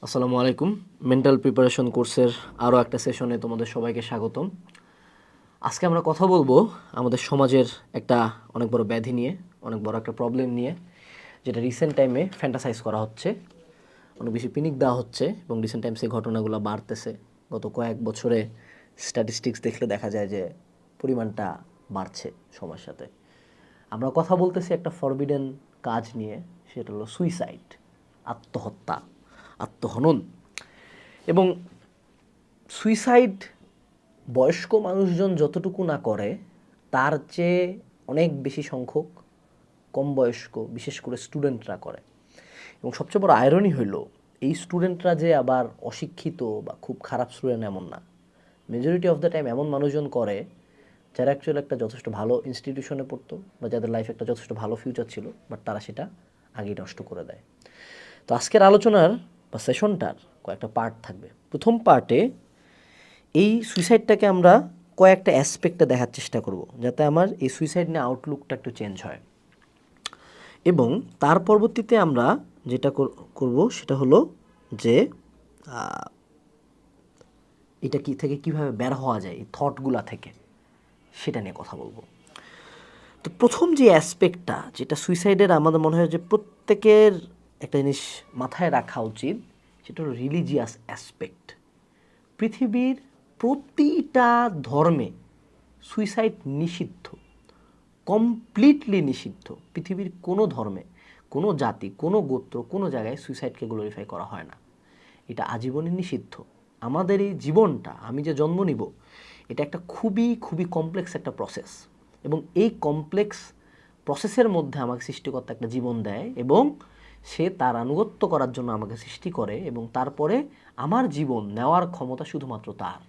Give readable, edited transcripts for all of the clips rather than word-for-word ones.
আসসালামু আলাইকুম। Mental preparation কোর্সের আরও একটা সেশনে তোমাদের সবাইকে স্বাগতম। আজকে আমরা কথা বলবো আমাদের সমাজের একটা অনেক বড় ব্যাধি নিয়ে, অনেক বড় একটা প্রবলেম নিয়ে, যেটা রিসেন্ট টাইমে ফ্যান্টাসাইজ করা হচ্ছে, অনেক বেশি পিনিক দেওয়া হচ্ছে এবং রিসেন্ট টাইমসে ঘটনাগুলো বাড়তেছে। গত কয়েক বছরে স্ট্যাটিস্টিক্স দেখলে দেখা যায় যে পরিমাণটা বাড়ছে সময়ের সাথে। আমরা কথা বলতেছি একটা ফরবিডেন কাজ নিয়ে, সেটা হলো সুইসাইড, আত্মহত্যা, আত্মহনন। এবং সুইসাইড বয়স্ক মানুষজন যতটুকু না করে তার চেয়ে অনেক বেশি সংখ্যক কম বয়স্ক, বিশেষ করে স্টুডেন্টরা করে। এবং সবচেয়ে বড় আয়রনি হইল এই স্টুডেন্টরা যে আবার অশিক্ষিত বা খুব খারাপ স্টুডেন্ট এমন না। মেজরিটি অফ দ্য টাইম এমন মানুষজন করে যারা অ্যাকচুয়ালি একটা যথেষ্ট ভালো ইনস্টিটিউশনে পড়তো বা যাদের লাইফে একটা যথেষ্ট ভালো ফিউচার ছিল, বাট তারা সেটা আগেই নষ্ট করে দেয়। তো আজকের আলোচনার বা সেশনটার কয়েকটা পার্ট থাকবে। প্রথম পার্টে এই সুইসাইডটাকে আমরা কয়েকটা অ্যাসপেক্টে দেখার চেষ্টা করব, যাতে আমার এই সুইসাইড নিয়ে আউটলুকটা একটু চেঞ্জ হয়। এবং তার পরবর্তীতে আমরা যেটা করব সেটা হলো যে এটা কি থেকে কিভাবে বের হওয়া যায় এই থটগুলা থেকে, সেটা নিয়ে কথা বলবো। তো প্রথম যে অ্যাসপেক্টটা, যেটা সুইসাইডের আমাদের মনে হয় যে প্রত্যেকের একটা জিনিস মাথায় রাখা উচিত, সেটা হলো রিলিজিয়াস অ্যাসপেক্ট। পৃথিবীর প্রতিটা ধর্মে সুইসাইড নিষিদ্ধ, কমপ্লিটলি নিষিদ্ধ। পৃথিবীর কোনো ধর্মে, কোনো জাতি, কোনো গোত্র, কোনো জায়গায় সুইসাইডকে গ্লোরিফাই করা হয় না। এটা আজীবনই নিষিদ্ধ। আমাদের এই জীবনটা, আমি যে জন্ম নিব, এটা একটা খুবই খুবই কমপ্লেক্স একটা প্রসেস। এবং এই কমপ্লেক্স প্রসেসের মধ্যে আমাকে সৃষ্টিকর্তা একটা জীবন দেয় এবং সে তার আনুগত্য করার জন্য আমাকে সৃষ্টি করে, এবং তারপরে আমার জীবন নেওয়ার ক্ষমতা শুধুমাত্র তার।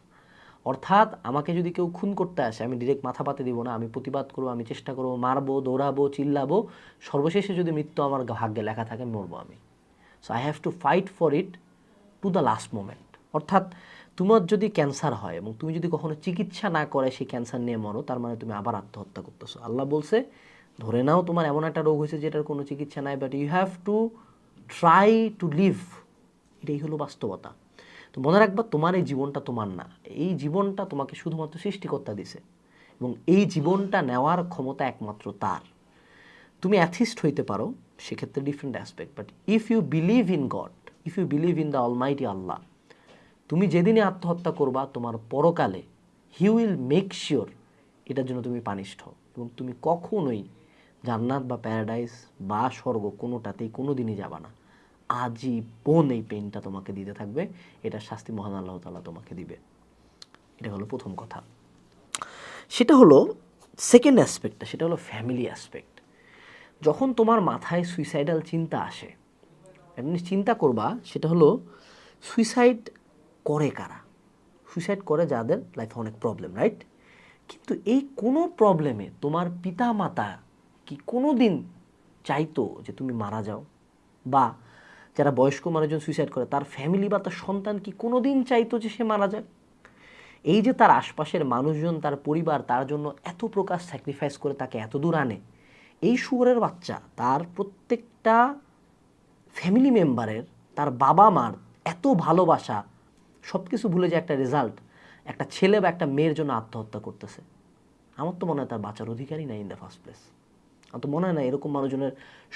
অর্থাৎ আমাকে যদি কেউ খুন করতে আসে, আমি ডিরেক্ট মাথা পাতে দিব না, আমি প্রতিবাদ করবো, আমি চেষ্টা করবো, মারবো, দৌড়াবো, চিল্লাবো। সর্বশেষে যদি মৃত্যু আমার ভাগ্যে লেখা থাকে, মরবো আমি। So I have to fight for it to the last moment. অর্থাৎ তোমার যদি ক্যান্সার হয় এবং তুমি যদি কখনো চিকিৎসা না করে সেই ক্যান্সার নিয়ে মরো, তার মানে তুমি আবার আত্মহত্যা করতেছো। আল্লাহ বলছে, ধরে নাও তোমার এমন একটা রোগ হয়েছে যেটার কোনো চিকিৎসা নাই, but you have to try to live. এটাই হলো বাস্তবতা। তো মনে রাখবা, তোমার এই জীবনটা তোমার না। এই জীবনটা তোমাকে শুধুমাত্র সৃষ্টিকর্তা দিছে এবং এই জীবনটা নেওয়ার ক্ষমতা একমাত্র তার। তুমি অ্যাথিস্ট হইতে পারো, সেক্ষেত্রে different aspect, but if you believe in God, if you believe in the almighty Allah, তুমি যেদিনে আত্মহত্যা করবা, তোমার পরকালে হি উইল মেক শিওর এটার জন্য তুমি পানিশড হও, এবং তুমি কখনোই জান্নাত বা প্যারাডাইস বা স্বর্গ কোনোটাতেই কোনো দিনই যাবা না। আজীবন এই পেইনটা তোমাকে দিতে থাকবে, এটার শাস্তি মহান আল্লাহ তাআলা তোমাকে দিবে। এটা হলো প্রথম কথা। সেটা হলো সেকেন্ড অ্যাসপেক্টটা, সেটা হলো ফ্যামিলি অ্যাসপেক্ট। যখন তোমার মাথায় সুইসাইডাল চিন্তা আসে, একটা জিনিস চিন্তা করবা, সেটা হলো সুইসাইড করে কারা? সুইসাইড করে যাদের লাইফে অনেক প্রবলেম, রাইট? কিন্তু এই কোনো প্রবলেমে তোমার পিতা মাতা কি কোনো দিন চাইতো যে তুমি মারা যাও? বা যারা বয়স্ক মানুষজন সুইসাইড করে, তার ফ্যামিলি বা তার সন্তান কি কোনো দিন চাইতো যে সে মারা যায়? এই যে তার আশপাশের মানুষজন, তার পরিবার তার জন্য এত প্রকার স্যাক্রিফাইস করে তাকে এত দূর আনে, এই শুয়োরের বাচ্চা তার প্রত্যেকটা ফ্যামিলি মেম্বারের, তার বাবা মার এত ভালোবাসা সব কিছু ভুলে যে একটা রেজাল্ট, একটা ছেলে বা একটা মেয়ের জন্য আত্মহত্যা করতেছে। আমার তো মনে হয় তার বাঁচার অধিকারই নাই ইন দ্য ফার্স্ট প্লেস। আমার তো মনে হয় না এরকম মানুষজনের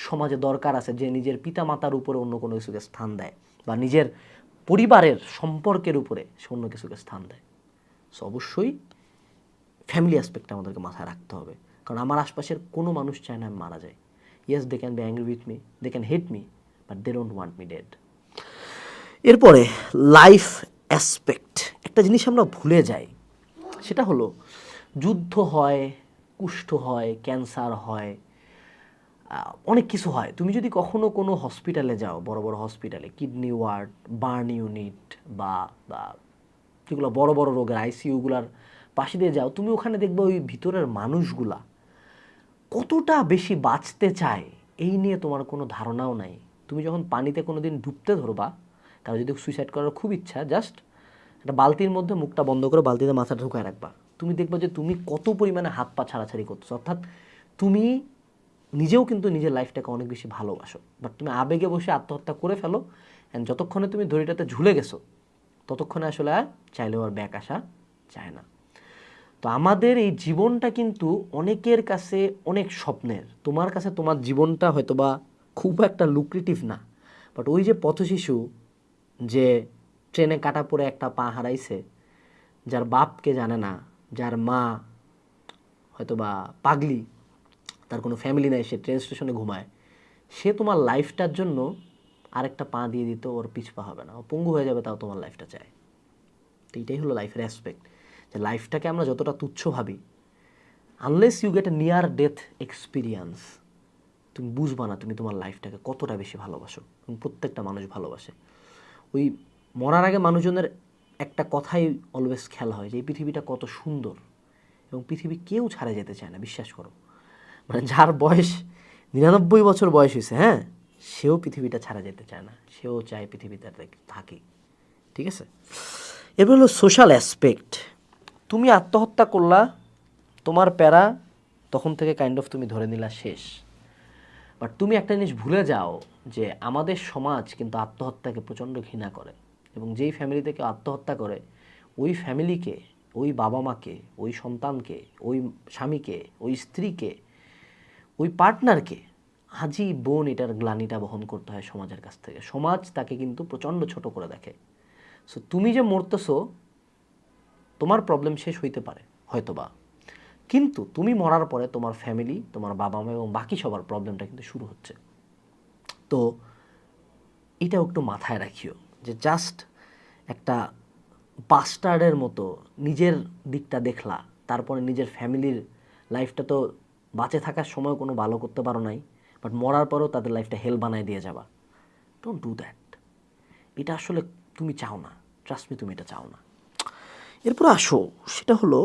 সমাজে দরকার আছে যে নিজের পিতা মাতার উপরে অন্য কোনো কিছুকে স্থান দেয়, বা নিজের পরিবারের সম্পর্কের উপরে সে অন্য কিছুকে স্থান দেয়। সো অবশ্যই ফ্যামিলি অ্যাসপেক্টটা আমাদেরকে মাথায় রাখতে হবে, কারণ আমার আশপাশের কোনো মানুষ চায় না আমি মারা যাই। Yes, they can be angry with me, they can hate me, but they don't want me dead. এরপরে লাইফ অ্যাসপেক্ট, একটা জিনিস আমরা ভুলে যাই, সেটা হলো যুদ্ধ হয়, কুষ্ঠ হয়, ক্যান্সার হয়, অনেক কিছু হয়। তুমি যদি কখনো কোনো হসপিটালে যাও, বড় বড় হসপিটালে, কিডনি ওয়ার্ড, বার্ন ইউনিট বা বা যেগুলো বড় বড় রোগের আইসিইউগুলার পাশে দিয়ে যাও, তুমি ওখানে দেখবে ওই ভিতরের মানুষগুলা কতটা বেশি বাঁচতে চায় এই নিয়ে তোমার কোনো ধারণাও নাই। তুমি যখন পানিতে কোনো দিন ডুবতে ধরবা, কারো যদি সুইসাইড করার খুব ইচ্ছা, জাস্ট একটা বালতির মধ্যে মুখটা বন্ধ করে বালতিতে মাথাটা ঢুকায় রাখবা, তুমি দেখবা যে তুমি কত পরিমাণে হাত পা ছাড়াছাড়ি করতেছো। অর্থাৎ তুমি নিজেও কিন্তু নিজের লাইফটাকে অনেক বেশি ভালোবাসো, বাট তুমি আবেগে বসে আত্মহত্যা করে ফেলো, অ্যান্ড যতক্ষণে তুমি দড়িটাতে ঝুলে গেছো ততক্ষণে আসলে আর চাইলেও আর ব্যাক আসা যায় না। তো আমাদের এই জীবনটা কিন্তু অনেকের কাছে অনেক স্বপ্নের। তোমার কাছে তোমার জীবনটা হয়তো বা খুব একটা লুক্রেটিভ না, বাট ওই যে পথশিশু যে ট্রেনে কাটা পড়ে একটা পা হারাইছে, যার বাপকে জানে না, যার মা হয়তো বা পাগলি, তার কোনো ফ্যামিলি নাই, সে ট্রেন স্টেশনে ঘুমায়, সে তোমার লাইফটার জন্য আরেকটা পা দিয়ে দিত, ওর পিছপা হবে না, ও পঙ্গু হয়ে যাবে, তাও তোমার লাইফটা চায়। তো এইটাই হলো লাইফের অ্যাসপেক্ট, যে লাইফটাকে আমরা যতটা তুচ্ছ ভাবি, unless you get a near death experience, তুমি বুঝবা না তুমি তোমার লাইফটাকে কতটা বেশি ভালোবাসো। এবং প্রত্যেকটা মানুষ ভালোবাসে। ওই মরার আগে মানুষজনের একটা কথাই অলওয়েজ খেয়াল হয় যে এই পৃথিবীটা কত সুন্দর, এবং পৃথিবী কেউ ছাড়া যেতে চায় না, বিশ্বাস করো। মানে যার বয়স 99 বছর বয়স হয়েছে, হ্যাঁ, সেও পৃথিবীটা ছাড়া যেতে চায় না, সেও চায় পৃথিবীতে থাকি। ঠিক আছে, এবার হলো সোশ্যাল অ্যাসপেক্ট। তুমি আত্মহত্যা করলা, তোমার প্যারা তখন থেকে কাইন্ড অফ তুমি ধরে নিলা শেষ। বাট তুমি একটা জিনিস ভুলে যাও যে আমাদের সমাজ কিন্তু আত্মহত্যাকে প্রচণ্ড ঘৃণা করে, এবং যেই ফ্যামিলি থেকে আত্মহত্যা করে ওই ফ্যামিলিকে, ওই বাবা মাকে, ওই সন্তানকে, ওই স্বামীকে, ওই স্ত্রীকে, ওই পার্টনারকে আজীবন এটার গ্লানিটা বহন করতে হয় সমাজের কাছ থেকে। সমাজ তাকে কিন্তু প্রচণ্ড ছোট করে দেখে। সো তুমি যে মরতেছো, তোমার প্রবলেম শেষ হইতে পারে হয়তোবা, কিন্তু তুমি মরার পরে তোমার ফ্যামিলি, তোমার বাবা মা এবং বাকি সবার প্রবলেমটা কিন্তু শুরু হচ্ছে। তো এটাও একটু মাথায় রাখিও যে জাস্ট একটা বাস্টার্ডের মতো নিজের দিকটা দেখলা, তারপরে নিজের ফ্যামিলির লাইফটা তো বাঁচে থাকার সময় কোনো ভালো করতে পারো নাই, বাট মরার পরেও তাদের লাইফটা হেল বানায় দিয়ে যাবা। Don't do that. এটা আসলে তুমি চাও না, ট্রাস্ট মি, তুমি এটা চাও না। এরপর আসো, সেটা হলো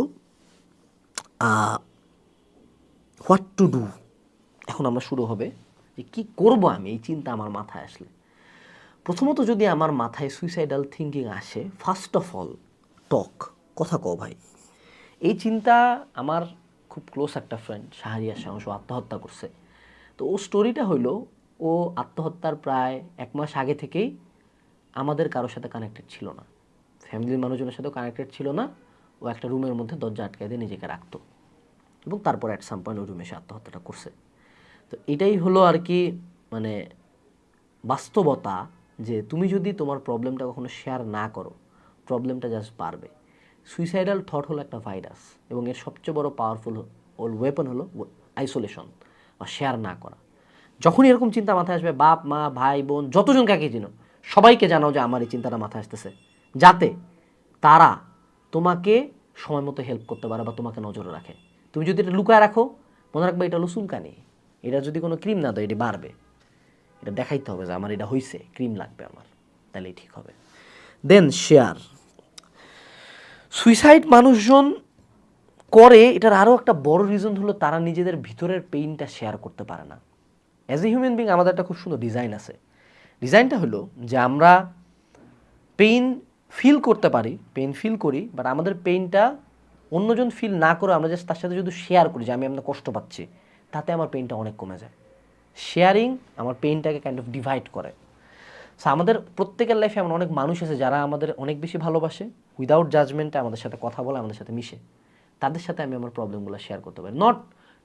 হোয়াট টু ডু। এখন আমরা শুরু হবে যে কী করবো আমি, এই চিন্তা আমার মাথায় আসলে। প্রথমত যদি আমার মাথায় সুইসাইডাল থিঙ্কিং আসে, ফার্স্ট অফ অল কথা কও ভাই। এই চিন্তা আমার খুব ক্লোজ একটা ফ্রেন্ড শাহরিয়ার শামস, ও আত্মহত্যা করছে। তো ও স্টোরিটা হইলো, ও আত্মহত্যার প্রায় 1 মাস আগে থেকেই আমাদের কারোর সাথে কানেক্টেড ছিল না, ফ্যামিলির মানুষজনের সাথেও কানেক্টেড ছিল না। ও একটা রুমের মধ্যে দরজা আটকায় দিয়ে নিজেকে রাখতো, এবং তারপর অ্যাট সাম পয়েন্ট ওই রুমে এসে আত্মহত্যাটা করছে। তো এটাই হলো আর কি মানে বাস্তবতা, যে তুমি যদি তোমার প্রবলেমটা কখনো শেয়ার না করো, প্রবলেমটা জাস্ট বাড়বে। সুইসাইডাল থট হলো একটা ভাইরাস, এবং এর সবচেয়ে বড় পাওয়ারফুল ওয়েপন হলো আইসোলেশন বা শেয়ার না করা। যখনই এরকম চিন্তা মাথায় আসবে, বাপ মা ভাই বোন যতজন কাকে চিনো সবাইকে জানাও যে আমার এই চিন্তাটা মাথায় আসতেছে, যাতে তারা তোমাকে সময় মতো হেল্প করতে পারে বা তোমাকে নজরে রাখে। তুমি যদি এটা লুকায় রাখো, মনে রাখবে এটা হলো চুলকানি, এটা যদি কোনো ক্রিম না দেয় এটি বাড়বে, এটা দেখাইতে হবে যে আমার এটা হয়েছে, ক্রিম লাগবে আমার, তাহলেই ঠিক হবে। দেন শেয়ার। সুইসাইড মানুষজন করে, এটার আরও একটা বড় রিজন হলো তারা নিজেদের ভিতরের পেইনটা শেয়ার করতে পারে না। অ্যাজ এ হিউম্যান বিং আমাদের একটা খুব সুন্দর ডিজাইন আছে। ডিজাইনটা হলো যে আমরা পেইন ফিল করতে পারি, পেইন ফিল করি, বাট আমাদের পেইনটা অন্যজন ফিল না করে আমরা জাস্ট তার সাথে যদি শেয়ার করি যে আমি আপনার কষ্ট পাচ্ছি, তাতে আমার পেইনটা অনেক কমে যায়। শেয়ারিং আমার পেইনটাকে কাইন্ড অফ ডিভাইড করে। সো আমাদের প্রত্যেকের লাইফে এমন অনেক মানুষ আছে যারা আমাদের অনেক বেশি ভালোবাসে, উইদাউট জাজমেন্টে আমাদের সাথে কথা বলে, আমাদের সাথে মিশে। তাদের সাথে আমি আমার প্রবলেমগুলো শেয়ার করতে পারি, not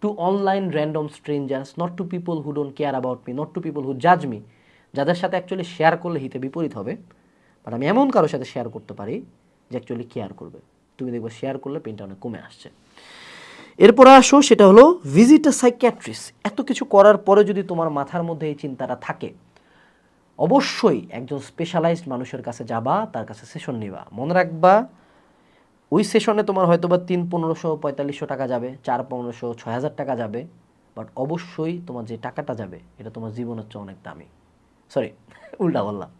to online random strangers, not to people who don't care about me, not to people who জাজ মি, যাদের সাথে অ্যাকচুয়ালি শেয়ার করলে হিতে বিপরীত হবে। বাট আমি এমন কারোর সাথে শেয়ার করতে পারি যে অ্যাকচুয়ালি কেয়ার করবে। তুমি দেখবে শেয়ার করলে পেনটা অনেক কমে আসছে। এরপরে আসো, সেটা হলো ভিজিট আ সাইকিয়াট্রিস্ট। এত কিছু করার পরে যদি তোমার মাথার মধ্যে এই চিন্তাটা থাকে, অবশ্যই একজন স্পেশালাইজড মানুষের কাছে যাবা, তার কাছে সেশন নিবা। মনে রাখবা ওই সেশনে তোমার হয়তো বা 3-1500-4500 টাকা যাবে, 4-1500-6000 টাকা যাবে, বাট অবশ্যই তোমার যে টাকাটা যাবে এটা তোমার জীবনের চেয়ে অনেক দামি। সরি, উল্টা বললাম।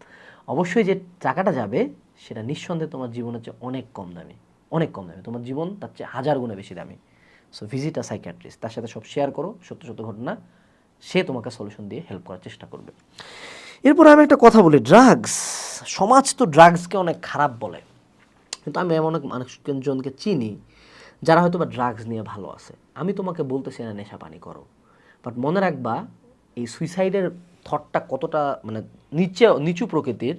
অবশ্যই যে টাকাটা যাবে সেটা নিঃসন্দেহে তোমার জীবনের চেয়ে অনেক কম দামি, অনেক কম দামি। তোমার জীবন তার চেয়ে 1000 গুণে বেশি দামি। সো ভিজিট আ সাইকিয়াট্রিস্ট, তার সাথে সব শেয়ার করো, সত্য সত্য ঘটনা, সে তোমাকে সলিউশন দিয়ে হেল্প করার চেষ্টা করবে। এরপর আমি একটা কথা বলি, ড্রাগস। সমাজ তো ড্রাগসকে অনেক খারাপ বলে, কিন্তু আমি এমন অনেক মানুষজনকে চিনি যারা হয়তো বা ড্রাগস নিয়ে ভালো আছে। আমি তোমাকে বলতেছি না নেশা পানি করো, বাট মনে রাখবা এই সুইসাইডের থটটা কতটা মানে নিচু প্রকৃতির,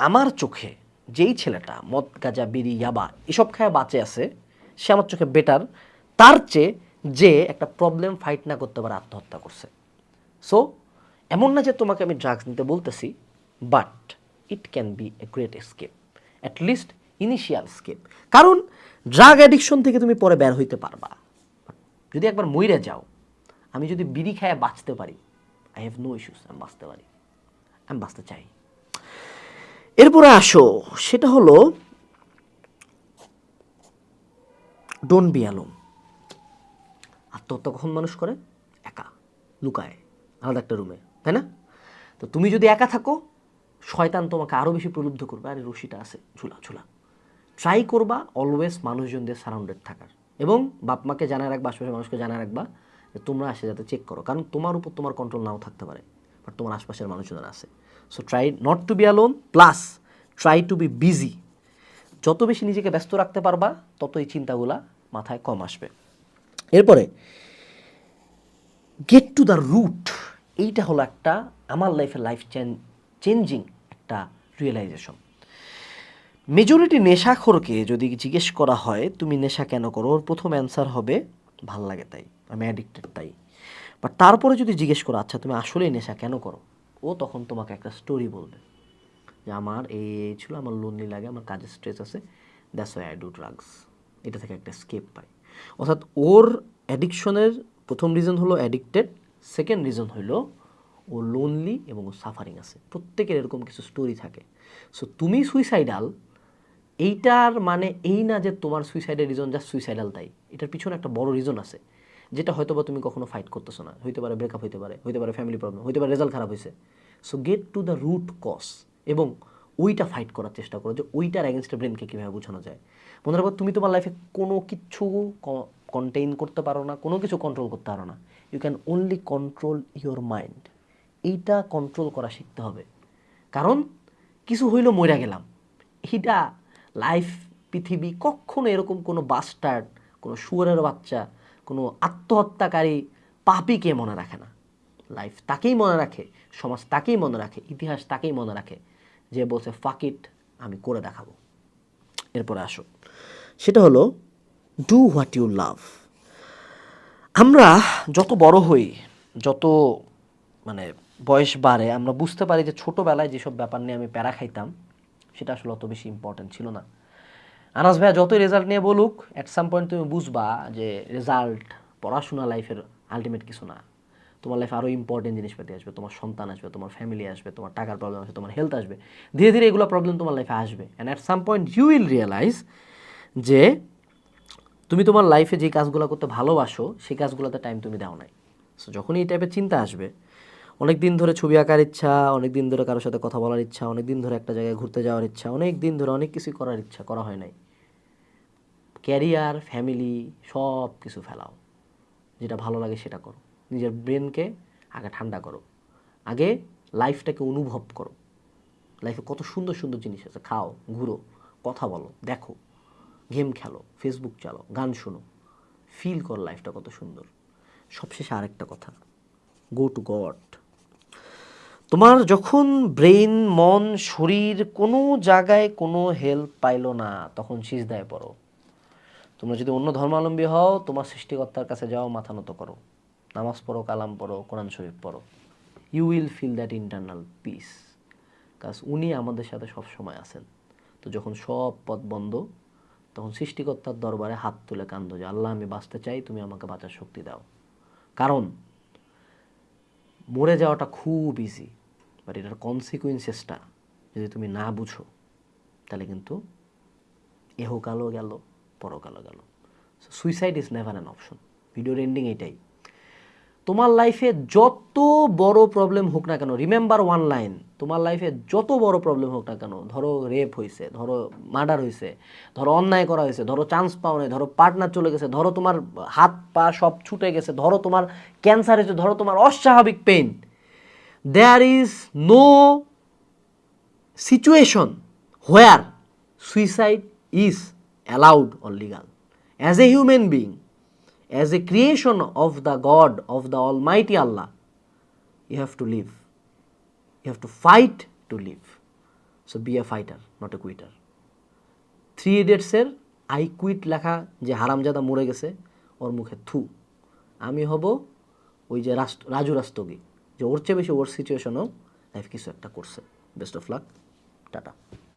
আমার চোখে যেই ছেলেটা মদ গাঁজা বিড়ি ইয়াবা এসব খায় বাঁচে আছে, সে আমার চোখে বেটার তার চেয়ে যে একটা প্রবলেম ফাইট না করতে পারে আত্মহত্যা করছে। সো এমন না যে তোমাকে আমি ড্রাগস নিতে বলতেছি, but it can be a great escape, at least initial escape. কারণ ড্রাগ অ্যাডিকশন থেকে তুমি পরে বের হইতে পারবা। যদি একবার মইরে যাও, আমি যদি বিড়ি খায় বাঁচতে পারি, আই হ্যাভ নো ইস্যুস, আমি বাঁচতে পারি, আমি বাঁচতে চাই। এরপরে আসো, সেটা হলো ডোন্ট বি অ্যালোন। আত্মহত্যা কখন মানুষ করে? একা, লুকায়, আলাদা একটা রুমে, তাই না? তো তুমি যদি একা থাকো, শয়তান তোমাকে আরও বেশি প্রলুব্ধ করবে, আরে রশিটা আছে, ঝুলা ঝুলা। ট্রাই করবা অলওয়েজ মানুষজন দিয়ে সারাউন্ডেড থাকার, এবং বাপ মাকে জানায় রাখবা, আশপাশের মানুষকে জানায় রাখবা যে তোমরা আসে যাতে চেক করো, কারণ তোমার উপর তোমার কন্ট্রোল নাও থাকতে পারে, বাট তোমার আশপাশের মানুষজন আছে। So try not to be alone, plus try to be busy. যত বেশি নিজেকে ব্যস্ত রাখতে পারবা, তত এই চিন্তাগুলা মাথায় কম আসবে। এরপরে গেট টু দ্য রুট, এইটা হলো একটা আমার লাইফ চেঞ্জিং একটা রিয়েলাইজেশন। মেজরিটি নেশাখোরকে যদি জিজ্ঞেস করা হয় তুমি নেশা কেন করো, ওর প্রথম অ্যান্সার হবে ভাল লাগে তাই, আমি অ্যাডিক্টেড তাই। বাট তারপরে যদি জিজ্ঞেস করো আচ্ছা তুমি আসলেই নেশা কেন করো, ও তখন তোমাকে একটা স্টোরি বলবে যে আমার এই ছিল, আমার লোনলি লাগে, আমার কাজের স্ট্রেস আছে, that's why I do drugs. এটা থেকে একটা স্কেপ পাই। অর্থাৎ ওর অ্যাডিকশনের প্রথম রিজন হলো অ্যাডিক্টেড, সেকেন্ড রিজন হলো ও লোনলি এবং ও সাফারিং আছে। প্রত্যেকের এরকম কিছু স্টোরি থাকে। সো তুমি সুইসাইডাল, এইটার মানে এই না যে তোমার সুইসাইডের রিজন জাস্ট সুইসাইডাল তাই, এটার পিছনে একটা বড় রিজন আছে, যেটা হয়তো বা তুমি কখনো ফাইট করতেছো না, হইতে পারে ব্রেকআপ, হইতে পারে ফ্যামিলি প্রবলেম, হইতে পারে রেজাল্ট খারাপ হয়েছে। So get to the root cause এবং ওইটা ফাইট করার চেষ্টা করো, যে ওইটার অ্যাগেনস্টে ব্রেনকে কীভাবে বোঝানো যায়। মনে রাখো তুমি তোমার লাইফে কোনো কিছু কন্টেইন করতে পারো না, কোনো কিছু কন্ট্রোল করতে পারো না, you can only control your mind. এইটা কন্ট্রোল করা শিখতে হবে, কারণ কিছু হইলো মইরা গেলাম, এইটা লাইফ, পৃথিবী কখনো এরকম কোনো বাস্টার্ড, কোনো শুয়োরের বাচ্চা, কোনো আত্মহত্যাকারী পাপীকে মনে রাখে না। লাইফ তাকেই মনে রাখে, সমাজ তাকেই মনে রাখে, ইতিহাস তাকেই মনে রাখে যে বলছে ফাক ইট, আমি করে দেখাবো। এরপরে আসো, সেটা হলো ডু হোয়াট ইউ লাভ। আমরা যত বড় হই, যত মানে বয়স বাড়ে, আমরা বুঝতে পারি যে ছোটোবেলায় যেসব ব্যাপার নিয়ে আমি প্যারা খাইতাম সেটা আসলে অত বেশি ইম্পর্টেন্ট ছিল না। আনাস ভাইয়া যতই রেজাল্ট নিয়ে বলুক, অ্যাট সাম পয়েন্ট তুমি বুঝবা যে রেজাল্ট, পড়াশোনা লাইফের আলটিমেট কিছু না। তোমার লাইফে আরও ইম্পর্টেন্ট জিনিসপাতি আসবে, তোমার সন্তান আসবে, তোমার ফ্যামিলি আসবে, তোমার টাকার প্রবলেম আসবে, তোমার হেলথ আসবে, ধীরে ধীরে এগুলো প্রবলেম তোমার লাইফে আসবে। And at some point you will realise যে তুমি তোমার লাইফে যে কাজগুলো করতে ভালোবাসো সেই কাজগুলোতে টাইম তুমি দাও নাই। সো যখনই এই টাইপের চিন্তা আসবে, অনেক দিন ধরে ছবি আঁকার ইচ্ছা, অনেক দিন ধরে কারোর সাথে কথা বলার ইচ্ছা, অনেক দিন ধরে একটা জায়গায় ঘুরতে যাওয়ার ইচ্ছা, অনেক দিন ধরে অনেক কিছুই করার ইচ্ছা, করা হয় নাই, ক্যারিয়ার, ফ্যামিলি সব কিছু ফেলাও, যেটা ভালো লাগে সেটা করো, নিজের ব্রেনকে আগে ঠান্ডা করো, আগে লাইফটাকে অনুভব করো। লাইফে কত সুন্দর সুন্দর জিনিস আছে, খাও, ঘুরো, কথা বলো, দেখো, গেম খেলো, ফেসবুক চালাও, গান শোনো, ফিল করো লাইফটা কত সুন্দর। সবশেষে আরেকটা কথা, গো টু গড। তোমার যখন ব্রেন, মন, শরীর কোনো জায়গায় কোনো হেল্প পাইলো না, তখন সিজদায় পড়ো। তোমরা যদি অন্য ধর্মাবলম্বী হও, তোমার সৃষ্টিকর্তার কাছে যাও, মাথা নত করো, নামাজ পড়ো, কালাম পড়ো, কোরআন শরীফ পড়ো, you will feel that internal peace, কাজ উনি আমাদের সাথে সব সময় আছেন। তো যখন সব পথ বন্ধ, তখন সৃষ্টিকর্তার দরবারে হাত তুলে কান্দো যে আল্লাহ আমি বাঁচতে চাই, তুমি আমাকে বাঁচার শক্তি দাও। কারণ মরে যাওয়াটা খুব ইজি, বাট এটার কনসিকুয়েন্সেসটা যদি তুমি না বুঝো, তাহলে কিন্তু এহকালও গেল, পরকালও গেল। So suicide is never an option. ভিডিওর এন্ডিং এটাই। তোমার লাইফে যত বড় প্রবলেম হোক না কেন, রিমেম্বার ওয়ান লাইন, তোমার লাইফে যত বড় প্রবলেম হোক না কেন, ধরো রেপ হয়েছে, ধরো মার্ডার হয়েছে, ধরো অন্যায় করা হয়েছে, ধরো চান্স পাও নাই, ধরো পার্টনার চলে গেছে, ধরো তোমার হাত পা সব ছুটে গেছে, ধরো তোমার ক্যান্সার হয়েছে, ধরো তোমার অস্বাভাবিক pain, there is no situation where suicide is allowed or legal. As a human being, as a creation of the God, of the Almighty Allah, you have to live. You have to fight to live, so be a fighter not a quitter. 3 ইডিয়টসের I quit লেখা যে হারামজাদা মরে গেছে, ওর মুখে থু। আমি হব ওই যে রাজু রাস্তোগি, যে ওর চেয়ে বেশি ওর সিচুয়েশনও লাইফ কিছু একটা করছে। Best of luck, tata.